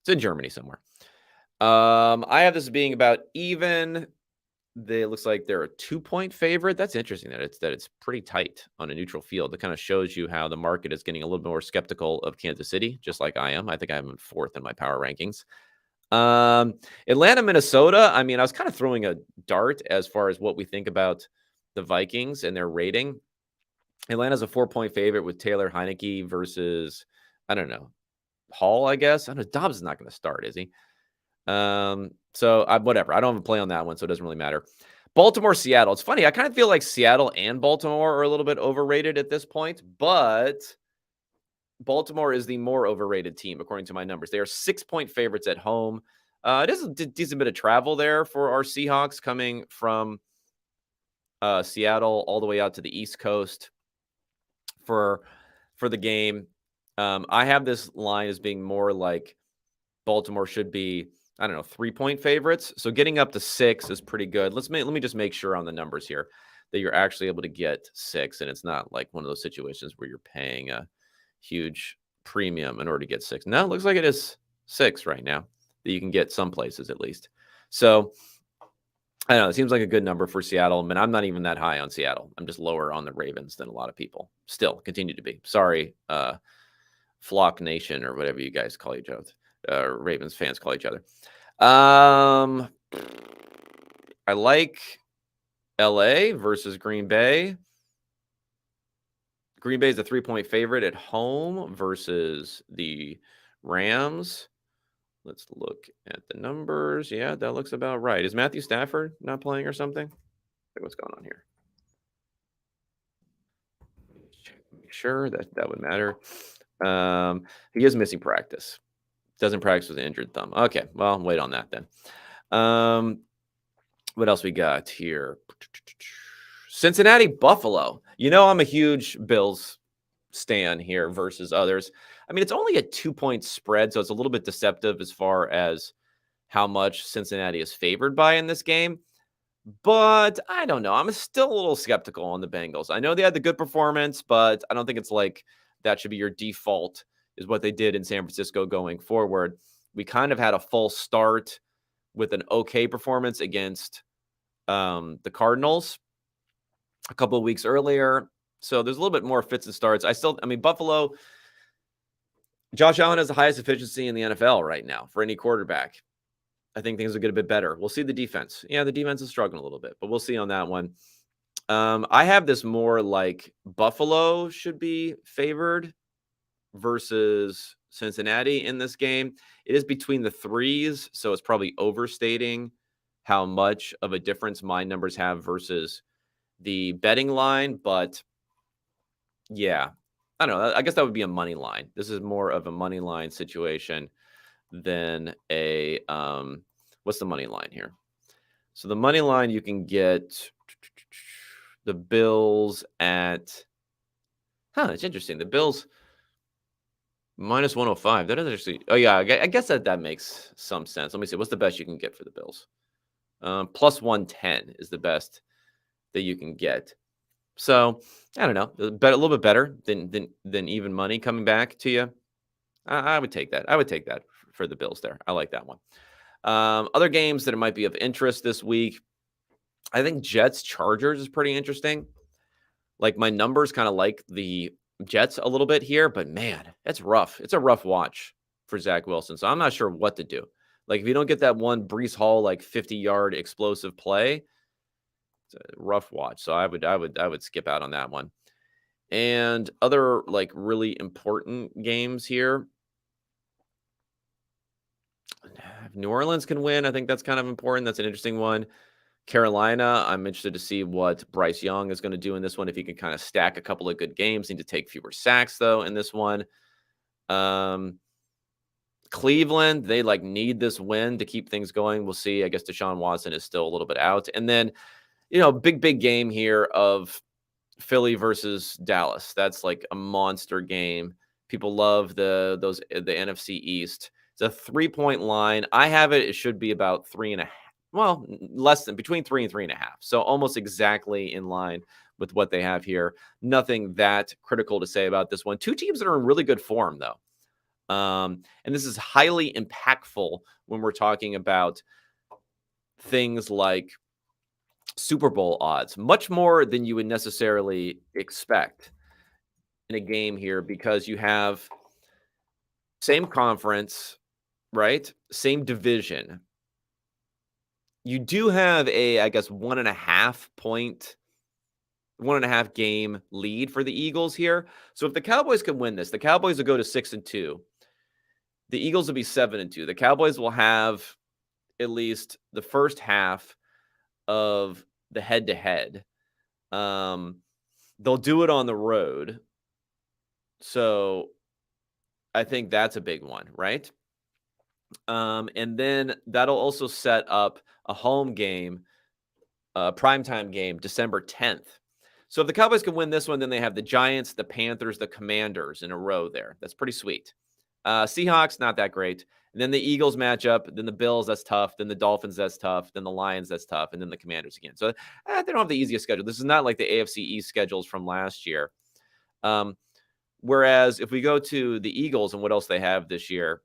It's in Germany somewhere. I have this being about even. They looks like they're a 2-point favorite. That's interesting that it's pretty tight on a neutral field. That kind of shows you how the market is getting a little bit more skeptical of Kansas City, just like I am. I think I'm in fourth in my power rankings. Um, Atlanta, Minnesota. I mean, I was kind of throwing a dart as far as what we think about the Vikings and their rating. Atlanta's a 4-point favorite with Taylor Heineke versus, I don't know, Hall, I guess. I don't know. Dobbs is not going to start, is he? Whatever. I don't have a play on that one, so it doesn't really matter. Baltimore, Seattle. It's funny. I kind of feel like Seattle and Baltimore are a little bit overrated at this point, but Baltimore is the more overrated team according to my numbers. They are 6-point favorites at home. It is a decent bit of travel there for our Seahawks coming from Seattle all the way out to the East Coast for the game. I have this line as being more like Baltimore should be, I don't know, 3-point favorites. So getting up to 6 is pretty good. Let me just make sure on the numbers here that you're actually able to get 6, and it's not like one of those situations where you're paying a huge premium in order to get 6. No, it looks like it is 6 right now that you can get some places at least. So I don't know. It seems like a good number for Seattle. I mean, I'm not even that high on Seattle. I'm just lower on the Ravens than a lot of people. Still continue to be. Sorry, Flock Nation or whatever you guys call each other. Ravens fans call each other. I like LA versus Green Bay. Green Bay is a 3-point favorite at home versus the Rams. Let's look at the numbers. Yeah, that looks about right. Is Matthew Stafford not playing or something? What's going on here? Make sure that would matter. He is missing practice. Doesn't practice with an injured thumb. Okay, well, wait on that then. What else we got here? Cincinnati, Buffalo. You know, I'm a huge Bills stan here versus others. I mean, it's only a 2-point spread, so it's a little bit deceptive as far as how much Cincinnati is favored by in this game. But I don't know. I'm still a little skeptical on the Bengals. I know they had the good performance, but I don't think it's like that should be your default, is what they did in San Francisco going forward. We kind of had a false start with an okay performance against the Cardinals a couple of weeks earlier. So there's a little bit more fits and starts. I mean, Buffalo, Josh Allen has the highest efficiency in the NFL right now for any quarterback. I think things will get a bit better. We'll see the defense. Yeah, the defense is struggling a little bit, but we'll see on that one. I have this more like Buffalo should be favored versus Cincinnati in this game. It is between the threes, so it's probably overstating how much of a difference my numbers have versus the betting line. But yeah, I don't know. I guess that would be a money line. This is more of a money line situation than a what's the money line here? So the money line you can get the Bills at it's interesting. The Bills minus 105. That is actually yeah, I guess that makes some sense. Let me see. What's the best you can get for the Bills? Plus 110 is the best that you can get. So I don't know, a little bit better than even money coming back to you. I would take that. I would take that for the Bills there. I like that one. Other games that might be of interest this week. I think Jets Chargers is pretty interesting. Like my numbers kind of like the Jets a little bit here, but man, it's rough. It's a rough watch for Zach Wilson. So I'm not sure what to do. Like if you don't get that one Brees Hall like 50-yard explosive play, it's a rough watch. So I would skip out on that one. And other like really important games here. If New Orleans can win, I think that's kind of important. That's an interesting one. Carolina, I'm interested to see what Bryce Young is going to do in this one. If he can kind of stack a couple of good games, need to take fewer sacks though in this one. Cleveland, they like need this win to keep things going. We'll see. I guess Deshaun Watson is still a little bit out. And then, big game here of Philly versus Dallas. That's like a monster game. People love the NFC East. It's a 3-point line. I have it. It should be about 3.5. Well, less than between 3 and 3.5. So almost exactly in line with what they have here. Nothing that critical to say about this one. Two teams that are in really good form, though. And this is highly impactful when we're talking about things like Super Bowl odds, much more than you would necessarily expect in a game here because you have same conference, right? Same division. You do have a, I guess, 1.5 game lead for the Eagles here. So if the Cowboys can win this, the Cowboys will go to 6-2. The Eagles will be 7-2. The Cowboys will have at least the first half of the head-to-head. They'll do it on the road. So I think that's a big one, right? And then that'll also set up a home game, primetime game, December 10th. So if the Cowboys can win this one, then they have the Giants, the Panthers, the Commanders in a row there. That's pretty sweet. Seahawks, not that great. And then the Eagles match up. Then the Bills, that's tough. Then the Dolphins, that's tough. Then the Lions, that's tough. And then the Commanders again. So they don't have the easiest schedule. This is not like the AFC East schedules from last year. Whereas if we go to the Eagles and what else they have this year,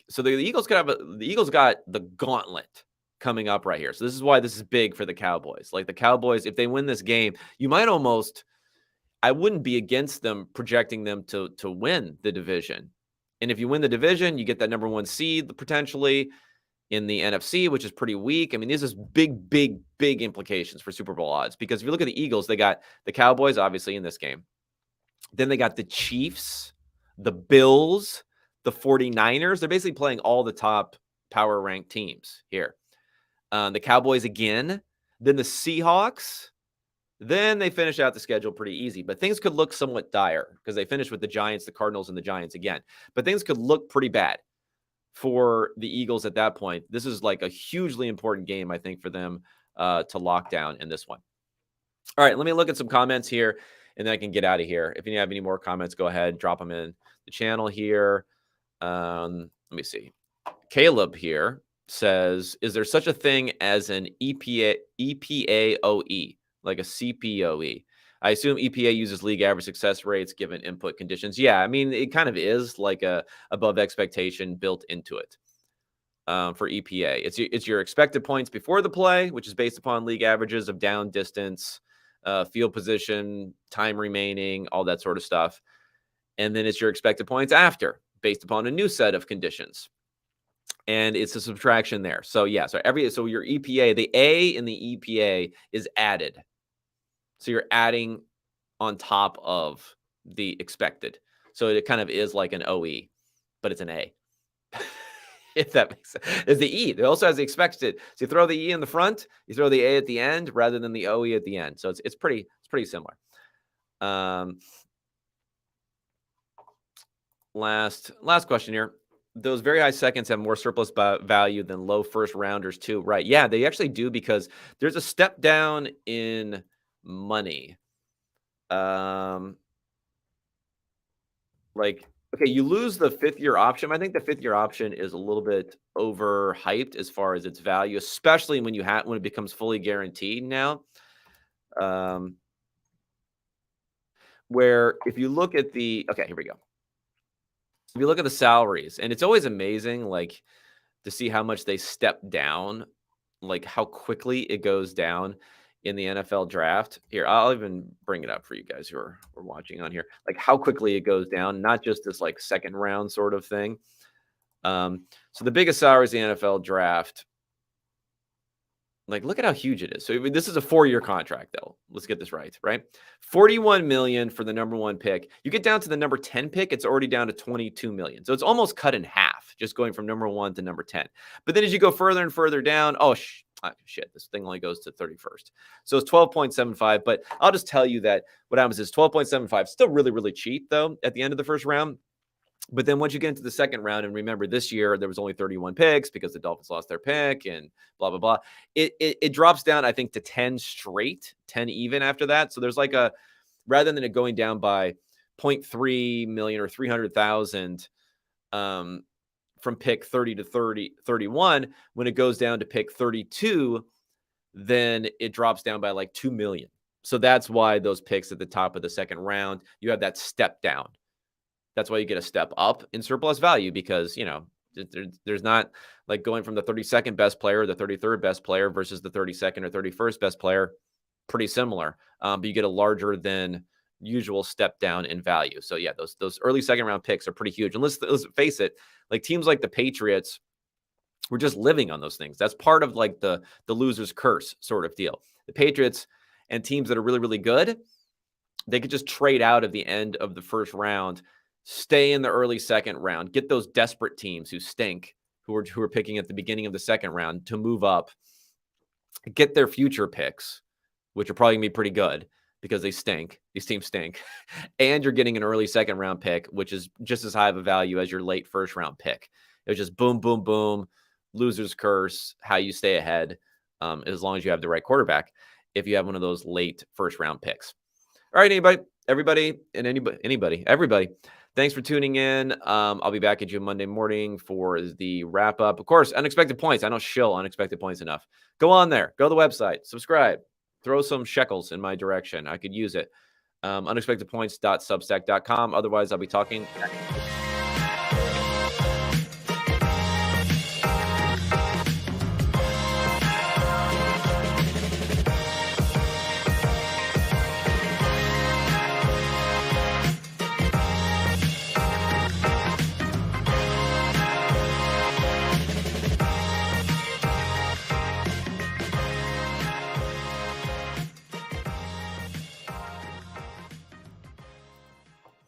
so the Eagles got the gauntlet coming up right here. So this is why this is big for the Cowboys. Like the Cowboys, if they win this game, you might almost, I wouldn't be against them projecting them to win the division. And if you win the division, you get that number 1 seed potentially in the NFC, which is pretty weak. I mean, this is big implications for Super Bowl odds because if you look at the Eagles, they got the Cowboys obviously in this game. Then they got the Chiefs, the Bills, the 49ers. They're basically playing all the top power ranked teams here. The Cowboys again, then the Seahawks. Then they finish out the schedule pretty easy, but things could look somewhat dire because they finished with the Giants, the Cardinals, and the Giants again. But things could look pretty bad for the Eagles at that point. This is like a hugely important game, I think, for them to lock down in this one. All right, let me look at some comments here, and then I can get out of here. If you have any more comments, go ahead, drop them in the channel here. Let me see. Caleb here says, is there such a thing as an EPAOE, like a CPOE? I assume EPA uses league average success rates given input conditions. Yeah, I mean, it kind of is like a above expectation built into it for EPA. It's your expected points before the play, which is based upon league averages of down distance, field position, time remaining, all that sort of stuff. And then it's your expected points after, based upon a new set of conditions. And it's a subtraction there. So yeah, so your EPA, the A in the EPA is added. So you're adding on top of the expected. So it kind of is like an OE, but it's an A. If that makes sense. Is the E. It also has the expected. So you throw the E in the front, you throw the A at the end rather than the OE at the end. So it's pretty similar. Last question here. Those very high seconds have more surplus value than low first rounders too, right? Yeah, they actually do because there's a step down in money. Like, okay, you lose the 5th-year option. I think the 5th-year option is a little bit overhyped as far as its value, especially when it becomes fully guaranteed now. Where if you look at okay, here we go. If you look at the salaries, and it's always amazing, like, to see how much they step down, like, how quickly it goes down in the NFL draft. Here, I'll even bring it up for you guys who are watching on here, like, how quickly it goes down, not just this, like, second round sort of thing. So the biggest salaries in the NFL draft, like, look at how huge it is. So this is a 4-year contract, though. Let's get this right? $41 million for the number 1 pick. You get down to the number 10 pick, it's already down to $22 million. So it's almost cut in half, just going from number 1 to number 10. But then as you go further and further down, shit, this thing only goes to 31st. So it's 12.75. But I'll just tell you that what happens is 12.75, still really, really cheap, though, at the end of the first round. But then once you get into the second round, and remember this year there was only 31 picks because the Dolphins lost their pick and blah, blah, blah. It drops down, I think, to 10 straight, 10 even after that. So there's like rather than it going down by 0.3 million or 300,000 from pick 30 to 31, when it goes down to pick 32, then it drops down by like 2 million. So that's why those picks at the top of the second round, you have that step down. That's why you get a step up in surplus value because, There's not like going from the 32nd best player, the 33rd best player versus the 32nd or 31st best player. Pretty similar, but you get a larger than usual step down in value. So yeah, those early second round picks are pretty huge. And let's face it, like teams like the Patriots, we're just living on those things. That's part of like the loser's curse sort of deal. The Patriots and teams that are really, really good, they could just trade out at the end of the first round, stay in the early second round, get those desperate teams who stink, who are picking at the beginning of the second round to move up, get their future picks, which are probably gonna be pretty good because they stink. These teams stink. And you're getting an early second round pick, which is just as high of a value as your late first round pick. It was just boom, boom, boom, loser's curse, how you stay ahead, as long as you have the right quarterback, if you have one of those late first round picks. All right, everybody, everybody. Thanks for tuning in. I'll be back at you Monday morning for the wrap up. Of course, unexpected points. I don't shill unexpected points enough. Go on there. Go to the website. Subscribe. Throw some shekels in my direction. I could use it. Unexpectedpoints.substack.com. Otherwise, I'll be talking